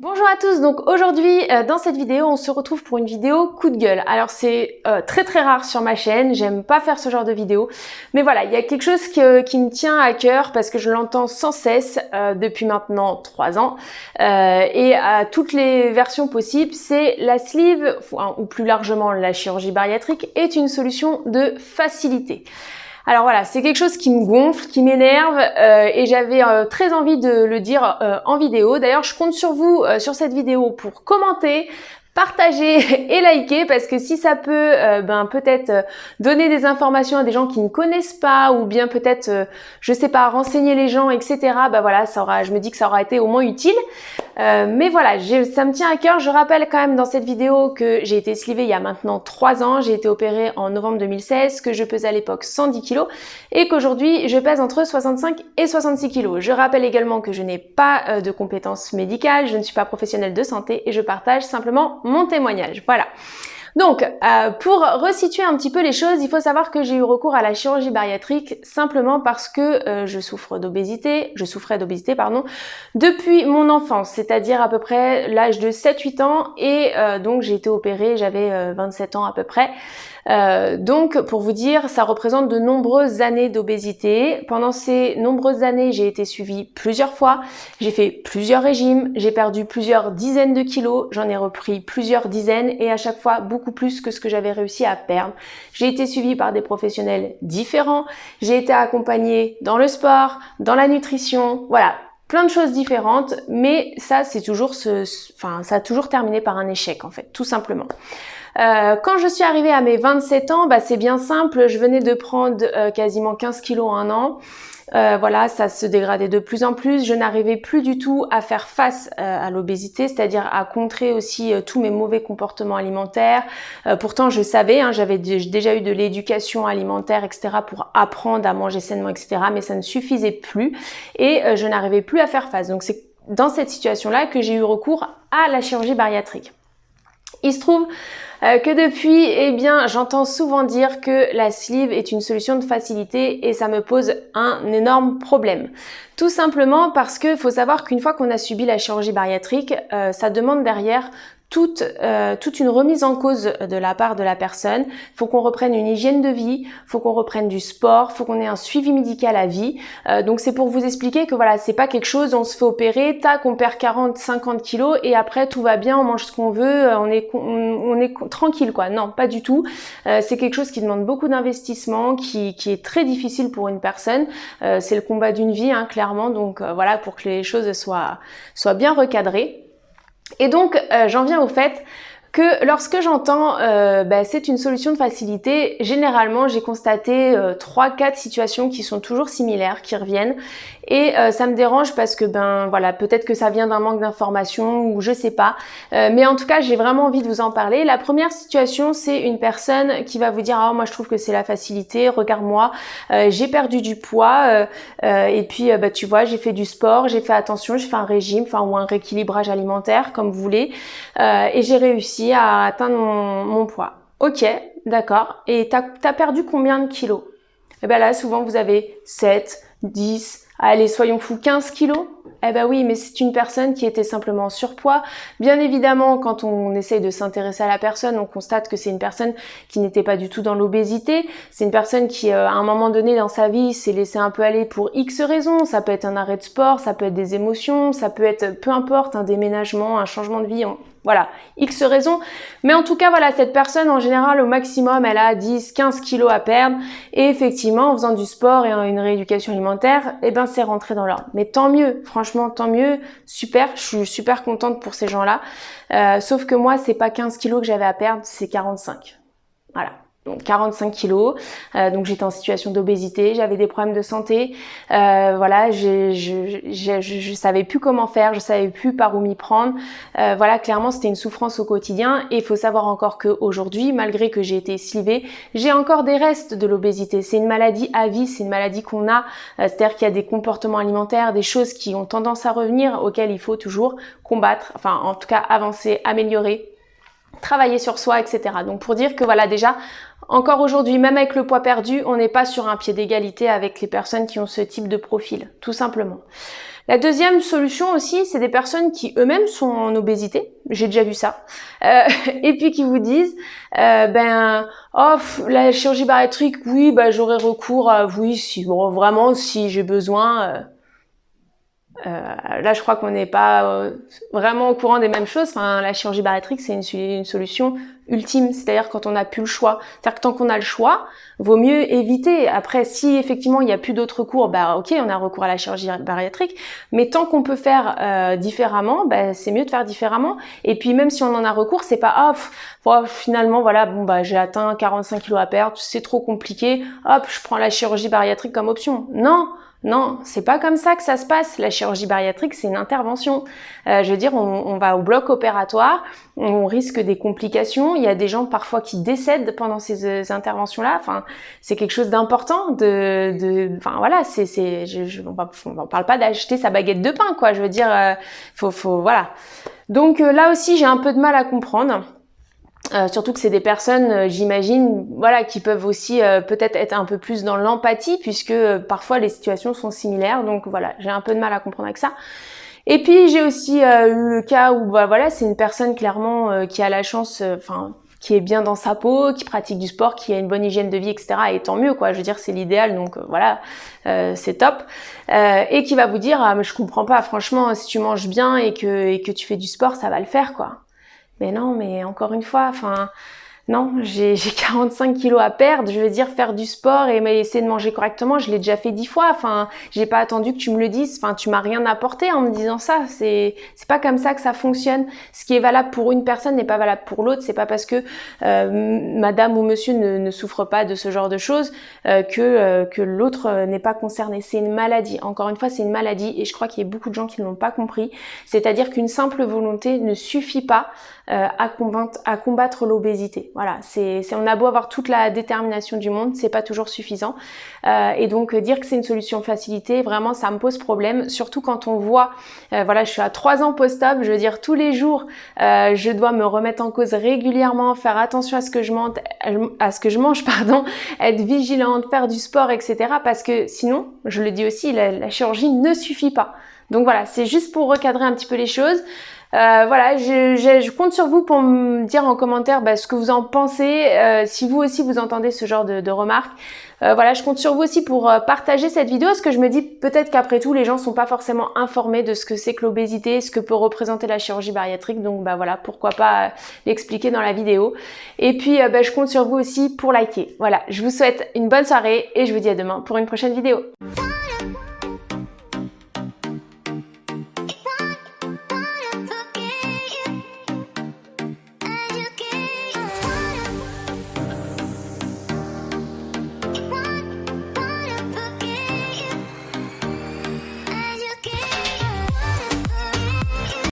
Bonjour à tous, donc aujourd'hui dans cette vidéo on se retrouve pour une vidéo coup de gueule. Alors c'est très rare sur ma chaîne, j'aime pas faire ce genre de vidéo, mais voilà, il y a quelque chose qui me tient à cœur parce que je l'entends sans cesse depuis maintenant 3 ans et à toutes les versions possibles, c'est la sleeve ou plus largement la chirurgie bariatrique est une solution de facilité. Alors voilà, c'est quelque chose qui me gonfle, qui m'énerve et j'avais très envie de le dire en vidéo. D'ailleurs, je compte sur vous sur cette vidéo pour commenter, partager et liker parce que si ça peut peut-être donner des informations à des gens qui ne connaissent pas ou bien peut-être je sais pas, renseigner les gens, etc. Voilà, je me dis que ça aura été au moins utile. Mais voilà, ça me tient à cœur. Je rappelle quand même dans cette vidéo que j'ai été sleevée il y a maintenant 3 ans. J'ai été opérée en novembre 2016, que je pesais à l'époque 110 kg et qu'aujourd'hui je pèse entre 65 et 66 kg. Je rappelle également que je n'ai pas de compétences médicales, je ne suis pas professionnelle de santé et je partage simplement mon témoignage. Voilà. Donc, pour resituer un petit peu les choses, il faut savoir que j'ai eu recours à la chirurgie bariatrique simplement parce que je souffrais d'obésité, depuis mon enfance, c'est-à-dire à peu près l'âge de 7-8 ans et donc j'ai été opérée, j'avais 27 ans à peu près. Donc pour vous dire, ça représente de nombreuses années d'obésité. Pendant ces nombreuses années, j'ai été suivie plusieurs fois, j'ai fait plusieurs régimes, j'ai perdu plusieurs dizaines de kilos, j'en ai repris plusieurs dizaines et à chaque fois beaucoup plus que ce que j'avais réussi à perdre. J'ai été suivie par des professionnels différents, j'ai été accompagnée dans le sport, dans la nutrition, voilà. Plein de choses différentes, mais ça c'est toujours ça a toujours terminé par un échec en fait, tout simplement. Quand je suis arrivée à mes 27 ans, c'est bien simple, je venais de prendre quasiment 15 kilos en un an. Voilà, ça se dégradait de plus en plus. Je n'arrivais plus du tout à faire face à l'obésité, c'est-à-dire à contrer aussi tous mes mauvais comportements alimentaires. Pourtant, je savais, j'avais déjà eu de l'éducation alimentaire, etc., pour apprendre à manger sainement, etc., mais ça ne suffisait plus et je n'arrivais plus à faire face. Donc, c'est dans cette situation-là que j'ai eu recours à la chirurgie bariatrique. Il se trouve que depuis, j'entends souvent dire que la sleeve est une solution de facilité et ça me pose un énorme problème. Tout simplement parce que faut savoir qu'une fois qu'on a subi la chirurgie bariatrique, ça demande derrière toute une remise en cause de la part de la personne. Faut qu'on reprenne une hygiène de vie, faut qu'on reprenne du sport, faut qu'on ait un suivi médical à vie. Donc c'est pour vous expliquer que voilà, c'est pas quelque chose, on se fait opérer, tac, on perd 40-50 kilos et après tout va bien, on mange ce qu'on veut, on est tranquille quoi. Non, pas du tout. C'est quelque chose qui demande beaucoup d'investissement, qui est très difficile pour une personne. C'est le combat d'une vie, clairement. Donc voilà, pour que les choses soient bien recadrées. Et donc, j'en viens au fait que lorsque j'entends c'est une solution de facilité, généralement j'ai constaté 3-4 situations qui sont toujours similaires, qui reviennent et ça me dérange parce que peut-être que ça vient d'un manque d'information ou je sais pas, mais en tout cas j'ai vraiment envie de vous en parler. La première situation, c'est une personne qui va vous dire moi je trouve que c'est la facilité, regarde-moi, j'ai perdu du poids et puis tu vois, j'ai fait du sport, j'ai fait attention, j'ai fait un régime, ou un rééquilibrage alimentaire comme vous voulez et j'ai réussi à atteindre mon poids. Ok, d'accord. Et t'as perdu combien de kilos? Et là, souvent, vous avez 7, 10, allez, soyons fous, 15 kilos. Oui, mais c'est une personne qui était simplement en surpoids. Bien évidemment, quand on essaye de s'intéresser à la personne, on constate que c'est une personne qui n'était pas du tout dans l'obésité. C'est une personne qui, à un moment donné dans sa vie, s'est laissée un peu aller pour X raisons. Ça peut être un arrêt de sport, ça peut être des émotions, ça peut être, peu importe, un déménagement, un changement de vie. Voilà, X raisons. Mais en tout cas, voilà, cette personne, en général, au maximum, elle a 10, 15 kilos à perdre. Et effectivement, en faisant du sport et une rééducation alimentaire, c'est rentré dans l'ordre. Mais tant mieux, franchement, tant mieux. Super, je suis super contente pour ces gens-là. Sauf que moi, c'est pas 15 kilos que j'avais à perdre, c'est 45. Voilà. Donc 45 kilos, donc j'étais en situation d'obésité, j'avais des problèmes de santé, voilà, je savais plus comment faire, je savais plus par où m'y prendre, voilà, clairement c'était une souffrance au quotidien et il faut savoir encore qu'aujourd'hui, malgré que j'ai été sleevée, j'ai encore des restes de l'obésité. C'est une maladie à vie, c'est une maladie qu'on a, c'est-à-dire qu'il y a des comportements alimentaires, des choses qui ont tendance à revenir, auxquelles il faut toujours combattre, en tout cas avancer, améliorer, travailler sur soi, etc. Donc pour dire que voilà, déjà, encore aujourd'hui, même avec le poids perdu, on n'est pas sur un pied d'égalité avec les personnes qui ont ce type de profil, tout simplement. La deuxième solution aussi, c'est des personnes qui eux-mêmes sont en obésité. J'ai déjà vu ça. Et puis qui vous disent, la chirurgie bariatrique, oui, j'aurai recours à, oui, si vraiment, si j'ai besoin. Là, je crois qu'on n'est pas vraiment au courant des mêmes choses. Enfin, la chirurgie bariatrique, c'est une solution ultime. C'est-à-dire quand on n'a plus le choix. C'est-à-dire que tant qu'on a le choix, vaut mieux éviter. Après, si effectivement il n'y a plus d'autres recours, ok, on a recours à la chirurgie bariatrique. Mais tant qu'on peut faire différemment, c'est mieux de faire différemment. Et puis même si on en a recours, c'est pas finalement voilà, j'ai atteint 45 kilos à perdre, c'est trop compliqué. Hop, je prends la chirurgie bariatrique comme option. Non, c'est pas comme ça que ça se passe. La chirurgie bariatrique, c'est une intervention. Je veux dire, on va au bloc opératoire, on risque des complications. Il y a des gens parfois qui décèdent pendant ces interventions-là. Enfin, c'est quelque chose d'important. On parle pas d'acheter sa baguette de pain, quoi. Je veux dire, voilà. Donc là aussi, j'ai un peu de mal à comprendre. Surtout que c'est des personnes, j'imagine, voilà, qui peuvent aussi peut-être être un peu plus dans l'empathie, puisque parfois les situations sont similaires. Donc voilà, j'ai un peu de mal à comprendre avec ça. Et puis j'ai aussi eu le cas où c'est une personne clairement qui a la chance, qui est bien dans sa peau, qui pratique du sport, qui a une bonne hygiène de vie, etc. Et tant mieux, quoi. Je veux dire, c'est l'idéal, donc c'est top. Et qui va vous dire, mais je comprends pas, franchement, si tu manges bien et que tu fais du sport, ça va le faire, quoi. Mais non, mais encore une fois, non, j'ai 45 kilos à perdre, je veux dire faire du sport et essayer de manger correctement, je l'ai déjà fait 10 fois, j'ai pas attendu que tu me le dises, tu m'as rien apporté en me disant ça, c'est pas comme ça que ça fonctionne. Ce qui est valable pour une personne n'est pas valable pour l'autre, c'est pas parce que madame ou monsieur ne souffre pas de ce genre de choses que l'autre n'est pas concerné. C'est une maladie, encore une fois c'est une maladie et je crois qu'il y a beaucoup de gens qui ne l'ont pas compris, c'est-à-dire qu'une simple volonté ne suffit pas à combattre l'obésité. Voilà, on a beau avoir toute la détermination du monde, c'est pas toujours suffisant. Et donc dire que c'est une solution facilitée, vraiment ça me pose problème, surtout quand on voit, je suis à 3 ans post-op, je veux dire tous les jours, je dois me remettre en cause régulièrement, faire attention à ce que je mange, être vigilante, faire du sport, etc. Parce que sinon, je le dis aussi, la chirurgie ne suffit pas. Donc voilà, c'est juste pour recadrer un petit peu les choses. Je compte sur vous pour me dire en commentaire ce que vous en pensez, si vous aussi vous entendez ce genre de remarques. Je compte sur vous aussi pour partager cette vidéo, parce que je me dis peut-être qu'après tout les gens sont pas forcément informés de ce que c'est que l'obésité, ce que peut représenter la chirurgie bariatrique, donc pourquoi pas l'expliquer dans la vidéo. Et puis je compte sur vous aussi pour liker. Voilà, je vous souhaite une bonne soirée et je vous dis à demain pour une prochaine vidéo.